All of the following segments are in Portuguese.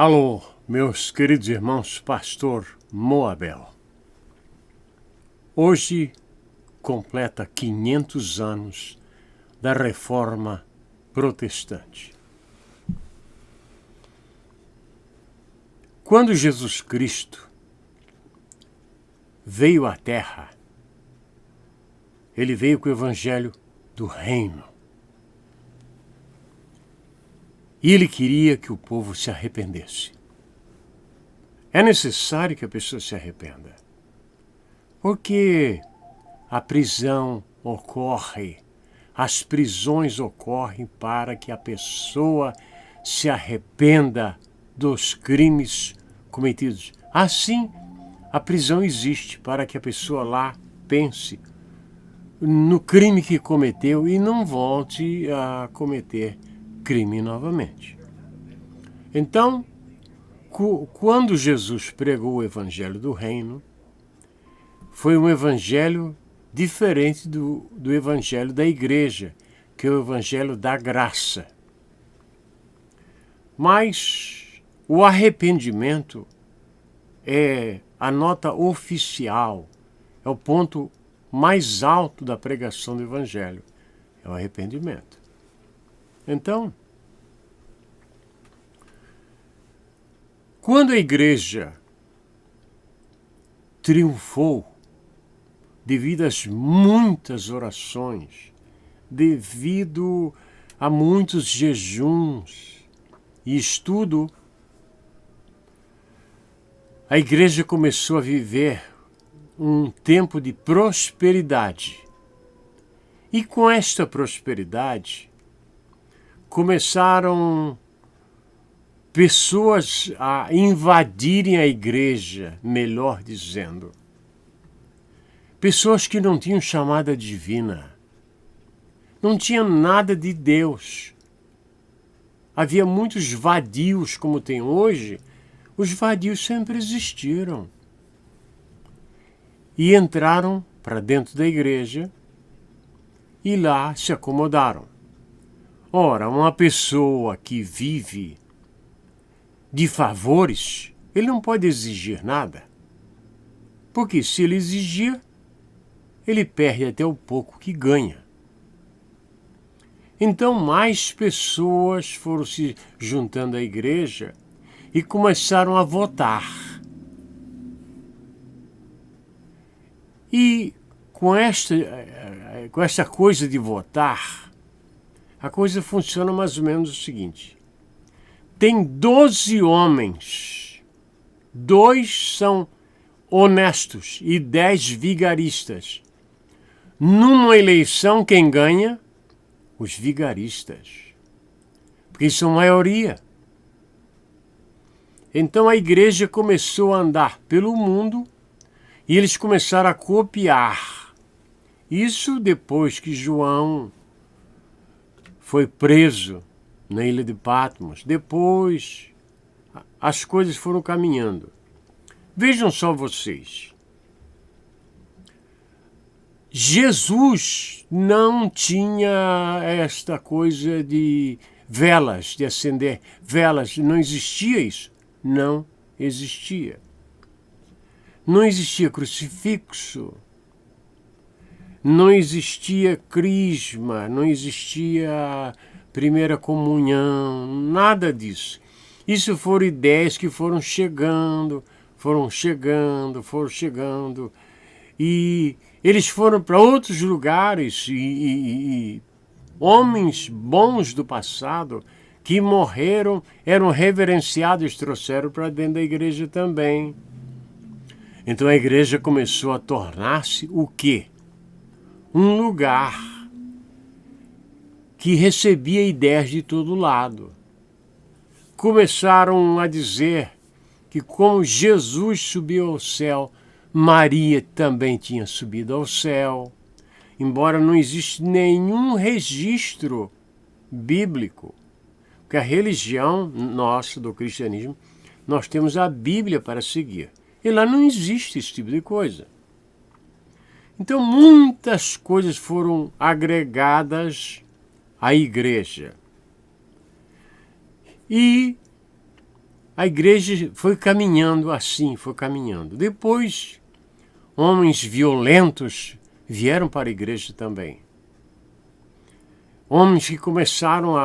Alô, meus queridos irmãos, pastor Moabel. Hoje completa 500 anos da Reforma Protestante. Quando Jesus Cristo veio à Terra, ele veio com o Evangelho do Reino. E ele queria que o povo se arrependesse. É necessário que a pessoa se arrependa. Porque a prisão ocorre, as prisões ocorrem para que a pessoa se arrependa dos crimes cometidos. Assim, a prisão existe para que a pessoa lá pense no crime que cometeu e não volte a cometer crime novamente. Então, quando Jesus pregou o Evangelho do Reino, foi um evangelho diferente do evangelho da igreja, que é o evangelho da graça. Mas o arrependimento é a nota oficial, é o ponto mais alto da pregação do evangelho, é o arrependimento. Então, quando a igreja triunfou, devido às muitas orações, devido a muitos jejuns e estudo, a igreja começou a viver um tempo de prosperidade. E com esta prosperidade, começaram pessoas a invadirem a igreja, melhor dizendo. Pessoas que não tinham chamada divina, não tinham nada de Deus. Havia muitos vadios, como tem hoje. Os vadios sempre existiram. E entraram para dentro da igreja e lá se acomodaram. Ora, uma pessoa que vive de favores, ele não pode exigir nada. Porque se ele exigir, ele perde até o pouco que ganha. Então mais pessoas foram se juntando à igreja e começaram a votar. E com esta coisa de votar, a coisa funciona mais ou menos o seguinte. Tem 12 homens, 2 são honestos e 10 vigaristas. Numa eleição, quem ganha? Os vigaristas. Porque eles são maioria. Então a igreja começou a andar pelo mundo e eles começaram a copiar. Isso depois que João foi preso na ilha de Patmos. Depois as coisas foram caminhando. Vejam só vocês. Jesus não tinha esta coisa de velas, de acender velas. Não existia isso. Não existia. Não existia crucifixo. Não existia crisma. Não existia primeira comunhão. Nada disso. Isso foram ideias que foram chegando. E eles foram para outros lugares e homens bons do passado que morreram, eram reverenciados e trouxeram para dentro da igreja também. Então a igreja começou a tornar-se o quê? Um lugar que recebia ideias de todo lado. Começaram a dizer que como Jesus subiu ao céu, Maria também tinha subido ao céu, embora não exista nenhum registro bíblico, porque a religião nossa, do cristianismo, nós temos a Bíblia para seguir, e lá não existe esse tipo de coisa. Então muitas coisas foram agregadas à igreja. E a igreja foi caminhando assim, foi caminhando. Depois, homens violentos vieram para a igreja também. Homens que começaram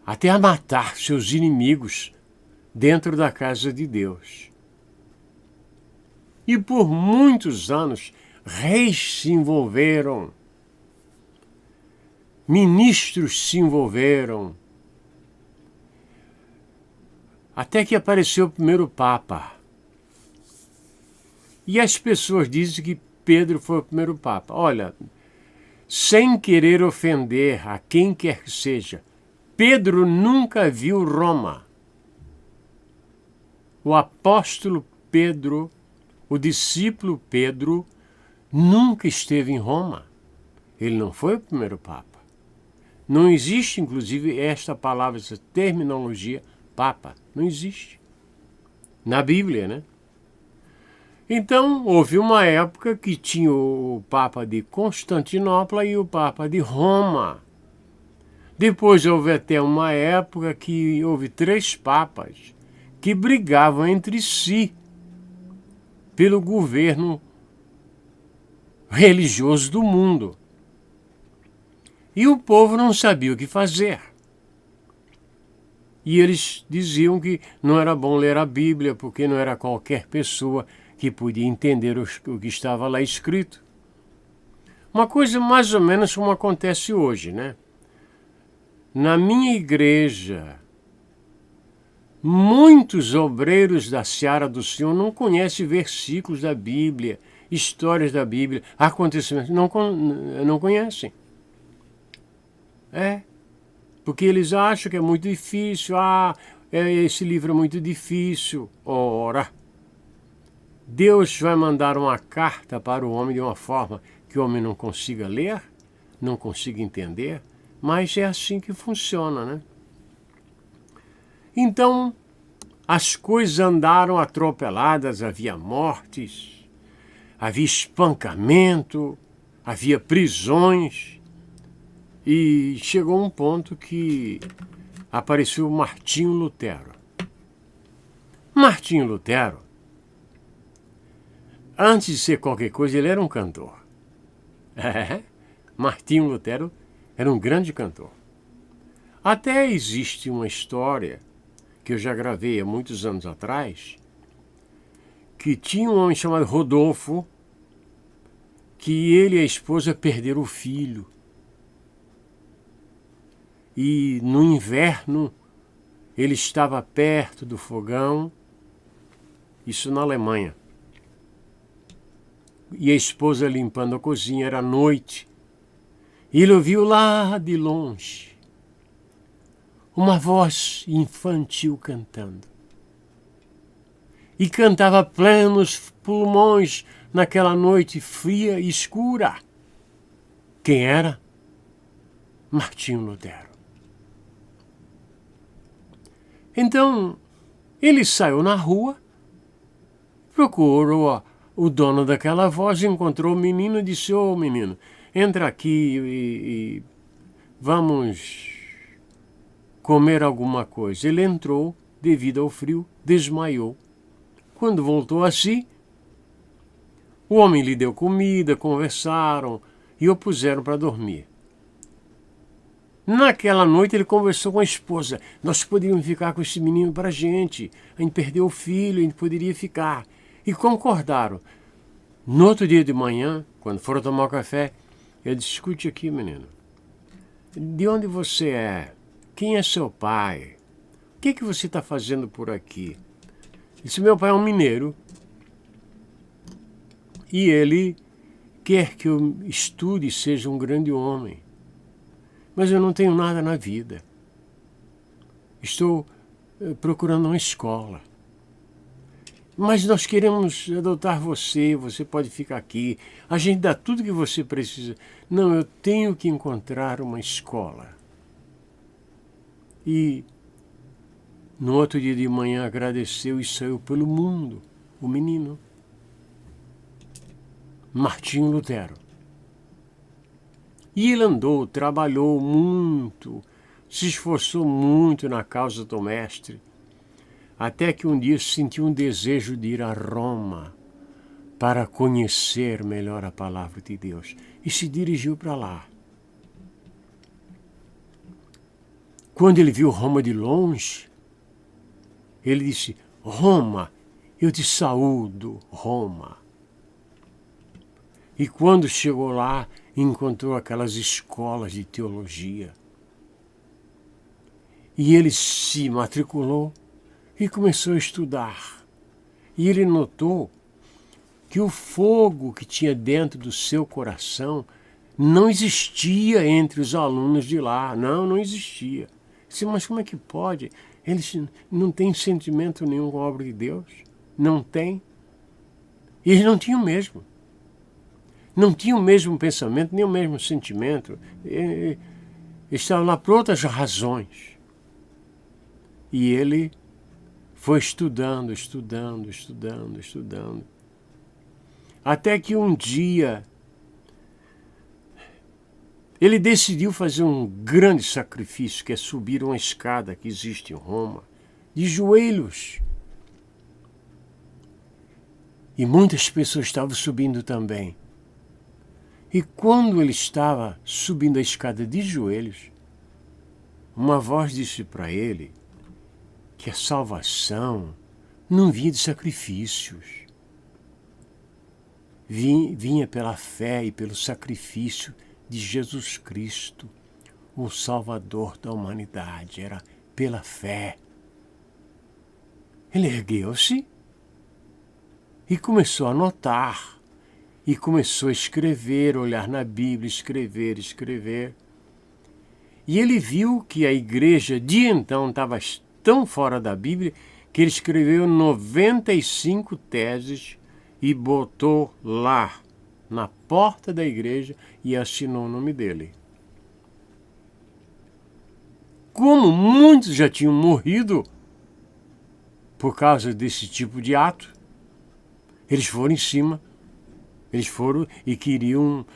até a matar seus inimigos dentro da casa de Deus. E por muitos anos, reis se envolveram, ministros se envolveram, até que apareceu o primeiro Papa. E as pessoas dizem que Pedro foi o primeiro Papa. Olha, sem querer ofender a quem quer que seja, Pedro nunca viu Roma. O apóstolo Pedro, o discípulo Pedro, nunca esteve em Roma. Ele não foi o primeiro Papa. Não existe, inclusive, esta palavra, essa terminologia, Papa. Não existe. Na Bíblia, né? Então, houve uma época que tinha o Papa de Constantinopla e o Papa de Roma. Depois houve até uma época que houve 3 papas que brigavam entre si pelo governo religioso do mundo. E o povo não sabia o que fazer. E eles diziam que não era bom ler a Bíblia, porque não era qualquer pessoa que podia entender o que estava lá escrito. Uma coisa mais ou menos como acontece hoje, né? Na minha igreja, muitos obreiros da Seara do Senhor não conhecem versículos da Bíblia, histórias da Bíblia, acontecimentos, não conhecem. Porque eles acham que é muito difícil, esse livro é muito difícil. Ora, Deus vai mandar uma carta para o homem de uma forma que o homem não consiga ler, não consiga entender, mas é assim que funciona, né? Então, as coisas andaram atropeladas, havia mortes, havia espancamento, havia prisões, e chegou um ponto que apareceu Martinho Lutero. Martinho Lutero, antes de ser qualquer coisa, ele era um cantor. Martinho Lutero era um grande cantor. Até existe uma história que eu já gravei há muitos anos atrás, que tinha um homem chamado Rodolfo, que ele e a esposa perderam o filho. E no inverno ele estava perto do fogão, isso na Alemanha. E a esposa limpando a cozinha, era noite. E ele ouviu lá de longe uma voz infantil cantando. E cantava a plenos pulmões naquela noite fria e escura. Quem era? Martinho Lutero. Então, ele saiu na rua, procurou o dono daquela voz, encontrou o menino e disse: "Ô menino, entra aqui e vamos comer alguma coisa." Ele entrou, devido ao frio, desmaiou. Quando voltou a si, o homem lhe deu comida, conversaram e o puseram para dormir. Naquela noite ele conversou com a esposa: "Nós poderíamos ficar com esse menino para a gente perdeu o filho, a gente poderia ficar." E concordaram. No outro dia de manhã, quando foram tomar o café, ele disse: "Escute aqui, menino, de onde você é? Quem é seu pai? O que você está fazendo por aqui?" Ele disse: "Meu pai é um mineiro e ele quer que eu estude e seja um grande homem. Mas eu não tenho nada na vida. Estou procurando uma escola. Mas nós queremos adotar você, você pode ficar aqui. A gente dá tudo que você precisa." "Não, eu tenho que encontrar uma escola." E no outro dia de manhã agradeceu e saiu pelo mundo, o menino. Martinho Lutero. E ele andou, trabalhou muito, se esforçou muito na causa do Mestre, até que um dia sentiu um desejo de ir a Roma para conhecer melhor a palavra de Deus e se dirigiu para lá. Quando ele viu Roma de longe, ele disse: Roma, eu te saúdo, Roma. E quando chegou lá, encontrou aquelas escolas de teologia. E ele se matriculou e começou a estudar. E ele notou que o fogo que tinha dentro do seu coração não existia entre os alunos de lá. Não existia. Disse, mas como é que pode? Eles não têm sentimento nenhum com a obra de Deus. Não tem. E eles não tinham mesmo. Não tinham o mesmo pensamento, nem o mesmo sentimento. Estavam lá por outras razões. E ele foi estudando. Até que um dia ele decidiu fazer um grande sacrifício, que é subir uma escada que existe em Roma, de joelhos. E muitas pessoas estavam subindo também. E quando ele estava subindo a escada de joelhos, uma voz disse para ele que a salvação não vinha de sacrifícios. Vinha pela fé e pelo sacrifício de Jesus Cristo, o Salvador da humanidade. Era pela fé. Ele ergueu-se e começou a anotar. E começou a escrever, olhar na Bíblia, escrever. E ele viu que a igreja de então estava tão fora da Bíblia que ele escreveu 95 teses e botou lá na porta da igreja e assinou o nome dele. Como muitos já tinham morrido por causa desse tipo de ato, eles foram em cima. Eles foram e queriam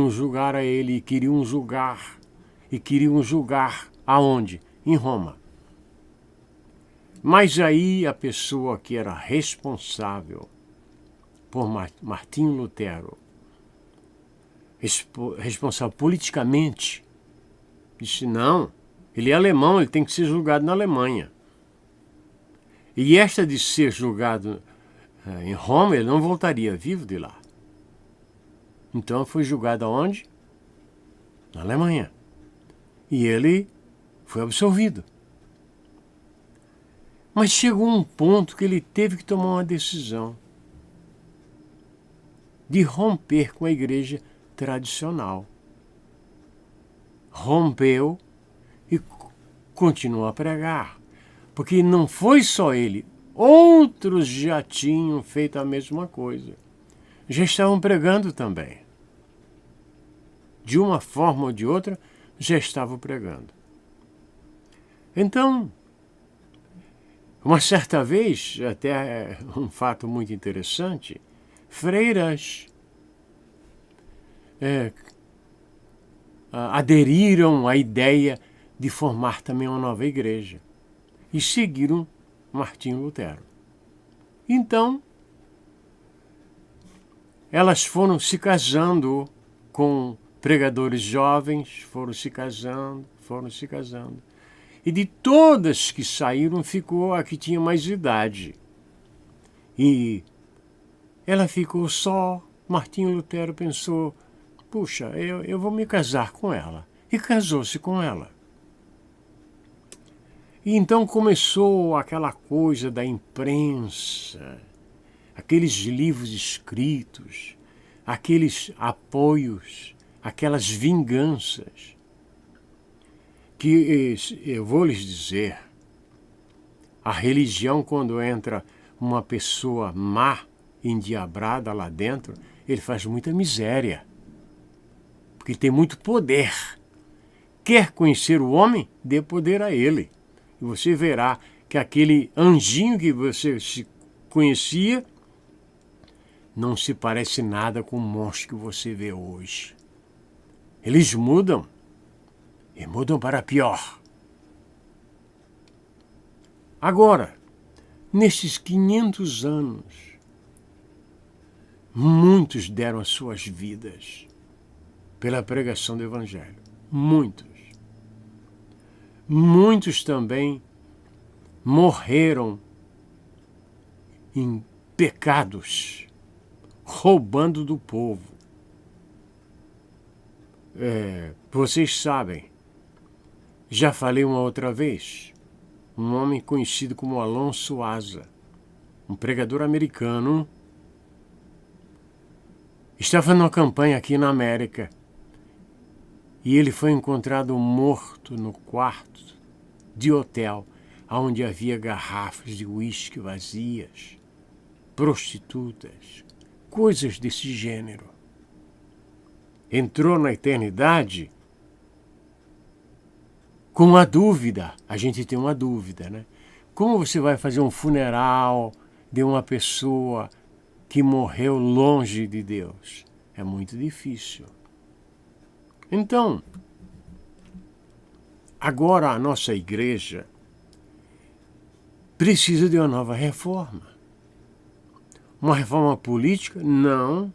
julgar a ele, e queriam julgar aonde? Em Roma. Mas aí a pessoa que era responsável por Martinho Lutero, responsável politicamente, disse, não, ele é alemão, ele tem que ser julgado na Alemanha. E esta de ser julgado em Roma, ele não voltaria vivo de lá. Então foi julgado aonde? Na Alemanha. E ele foi absolvido. Mas chegou um ponto que ele teve que tomar uma decisão de romper com a igreja tradicional. Rompeu e continuou a pregar. Porque não foi só ele. Outros já tinham feito a mesma coisa. Já estavam pregando também. De uma forma ou de outra, já estavam pregando. Então, uma certa vez, até um fato muito interessante, freiras aderiram à ideia de formar também uma nova igreja e seguiram Martinho Lutero. Então, elas foram se casando com pregadores jovens, foram se casando. E de todas que saíram, ficou a que tinha mais idade. E ela ficou só. Martinho Lutero pensou, puxa, eu vou me casar com ela. E casou-se com ela. E então começou aquela coisa da imprensa, aqueles livros escritos, aqueles apoios, aquelas vinganças, que eu vou lhes dizer, a religião, quando entra uma pessoa má, endiabrada lá dentro, ele faz muita miséria, porque tem muito poder. Quer conhecer o homem? Dê poder a ele. E você verá que aquele anjinho que você se conhecia não se parece nada com o monstro que você vê hoje. Eles mudam. E mudam para pior. Agora, nesses 500 anos, muitos deram as suas vidas pela pregação do Evangelho. Muitos. Muitos também morreram em pecados, roubando do povo. Vocês sabem, já falei uma outra vez, um homem conhecido como Alonso Asa, um pregador americano, está fazendo uma campanha aqui na América e ele foi encontrado morto no quarto de hotel, onde havia garrafas de uísque vazias, prostitutas, coisas desse gênero. Entrou na eternidade com uma dúvida. A gente tem uma dúvida, né? Como você vai fazer um funeral de uma pessoa que morreu longe de Deus? É muito difícil. Então, agora a nossa igreja precisa de uma nova reforma. Uma reforma política? Não.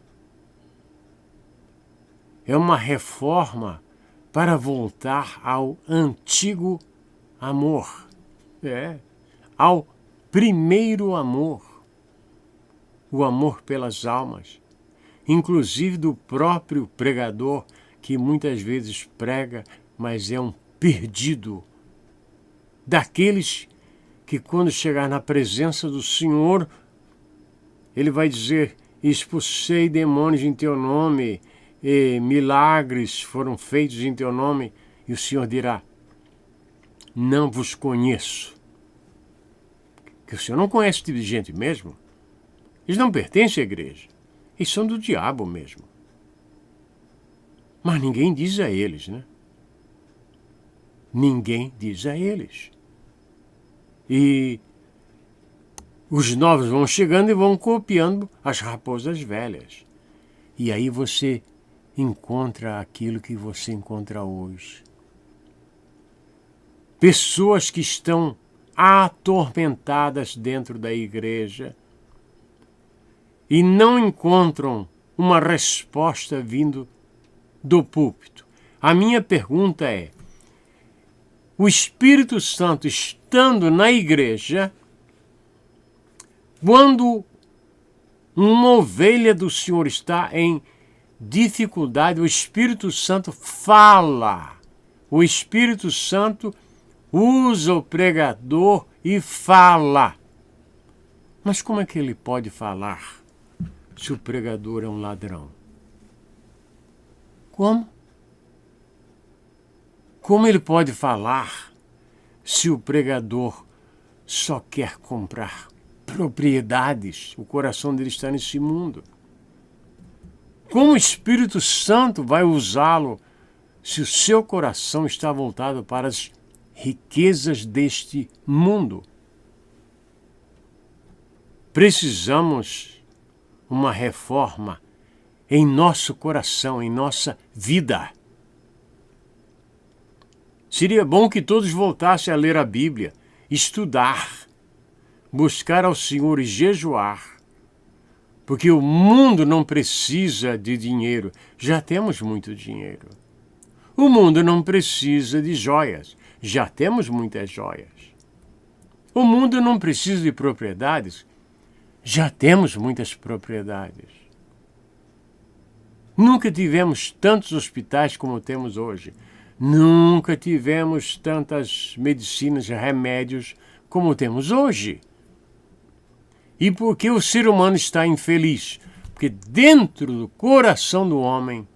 É uma reforma para voltar ao antigo amor. Ao primeiro amor. O amor pelas almas. Inclusive do próprio pregador, que muitas vezes prega, mas é um perdido. Daqueles que quando chegar na presença do Senhor, ele vai dizer: expulsei demônios em teu nome, e milagres foram feitos em teu nome. E o Senhor dirá: não vos conheço. Que o Senhor não conhece esse tipo de gente mesmo. Eles não pertencem à igreja. Eles são do diabo mesmo. Mas ninguém diz a eles, né? Ninguém diz a eles. E os novos vão chegando e vão copiando as raposas velhas. E aí você encontra aquilo que você encontra hoje. Pessoas que estão atormentadas dentro da igreja e não encontram uma resposta vindo do púlpito. A minha pergunta é: o Espírito Santo estando na igreja, quando uma ovelha do Senhor está em dificuldade, o Espírito Santo fala. O Espírito Santo usa o pregador e fala. Mas como é que ele pode falar se o pregador é um ladrão? Como? Como ele pode falar se o pregador só quer comprar propriedades? O coração dele está nesse mundo. Como o Espírito Santo vai usá-lo se o seu coração está voltado para as riquezas deste mundo? Precisamos uma reforma em nosso coração, em nossa vida. Seria bom que todos voltassem a ler a Bíblia, estudar, buscar ao Senhor e jejuar, porque o mundo não precisa de dinheiro, já temos muito dinheiro. O mundo não precisa de joias, já temos muitas joias. O mundo não precisa de propriedades, já temos muitas propriedades. Nunca tivemos tantos hospitais como temos hoje. Nunca tivemos tantas medicinas e remédios como temos hoje. E por que o ser humano está infeliz? Porque dentro do coração do homem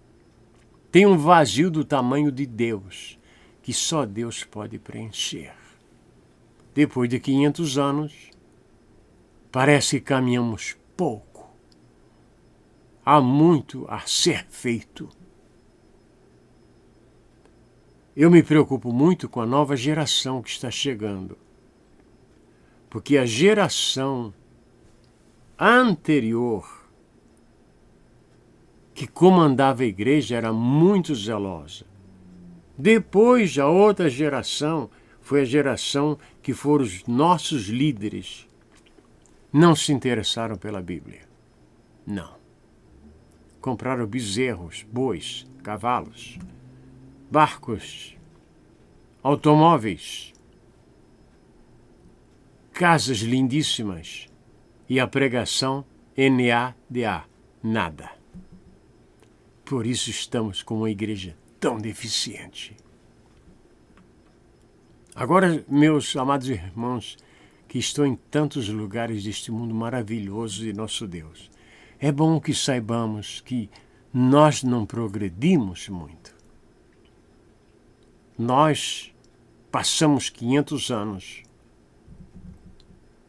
tem um vazio do tamanho de Deus, que só Deus pode preencher. Depois de 500 anos, parece que caminhamos pouco. Há muito a ser feito. Eu me preocupo muito com a nova geração que está chegando, porque a geração anterior que comandava a igreja era muito zelosa. Depois, a outra geração foi a geração que foram os nossos líderes. Não se interessaram pela Bíblia. Não. Compraram bezerros, bois, cavalos, barcos, automóveis, casas lindíssimas e a pregação NADA, nada. Por isso estamos com uma igreja tão deficiente. Agora, meus amados irmãos, que estão em tantos lugares deste mundo maravilhoso de nosso Deus, é bom que saibamos que nós não progredimos muito. Nós passamos 500 anos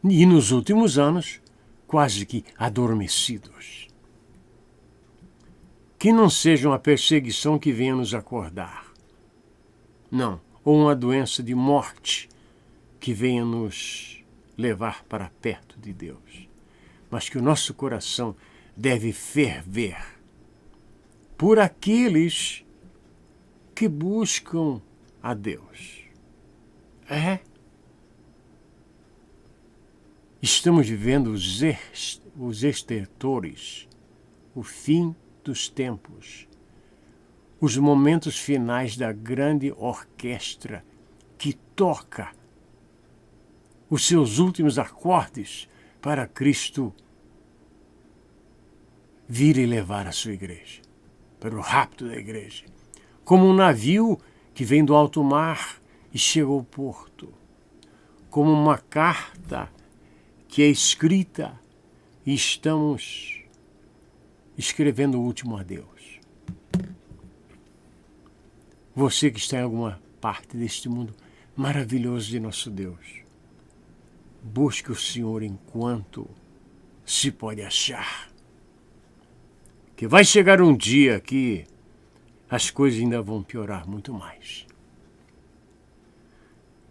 e nos últimos anos quase que adormecidos. Que não seja uma perseguição que venha nos acordar. Não, ou uma doença de morte que venha nos levar para perto de Deus. Mas que o nosso coração deve ferver por aqueles que buscam a Deus. Estamos vivendo os estertores, o fim dos tempos, os momentos finais da grande orquestra que toca os seus últimos acordes para Cristo vir e levar a sua igreja, para o rapto da igreja, como um navio que vem do alto mar e chega ao porto, como uma carta que é escrita e estamos escrevendo o último adeus. Você que está em alguma parte deste mundo maravilhoso de nosso Deus, busque o Senhor enquanto se pode achar. Que vai chegar um dia que as coisas ainda vão piorar muito mais.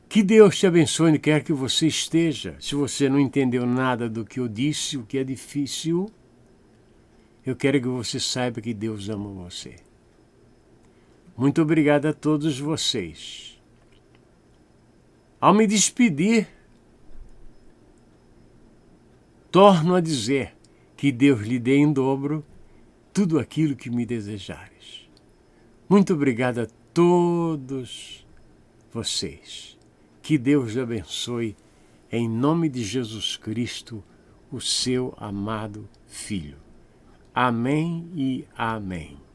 Que Deus te abençoe onde quer que você esteja. Se você não entendeu nada do que eu disse, o que é difícil, eu quero que você saiba que Deus ama você. Muito obrigado a todos vocês. Ao me despedir, torno a dizer que Deus lhe dê em dobro tudo aquilo que me desejares. Muito obrigado a todos vocês. Que Deus abençoe, em nome de Jesus Cristo, o seu amado Filho. Amém e amém.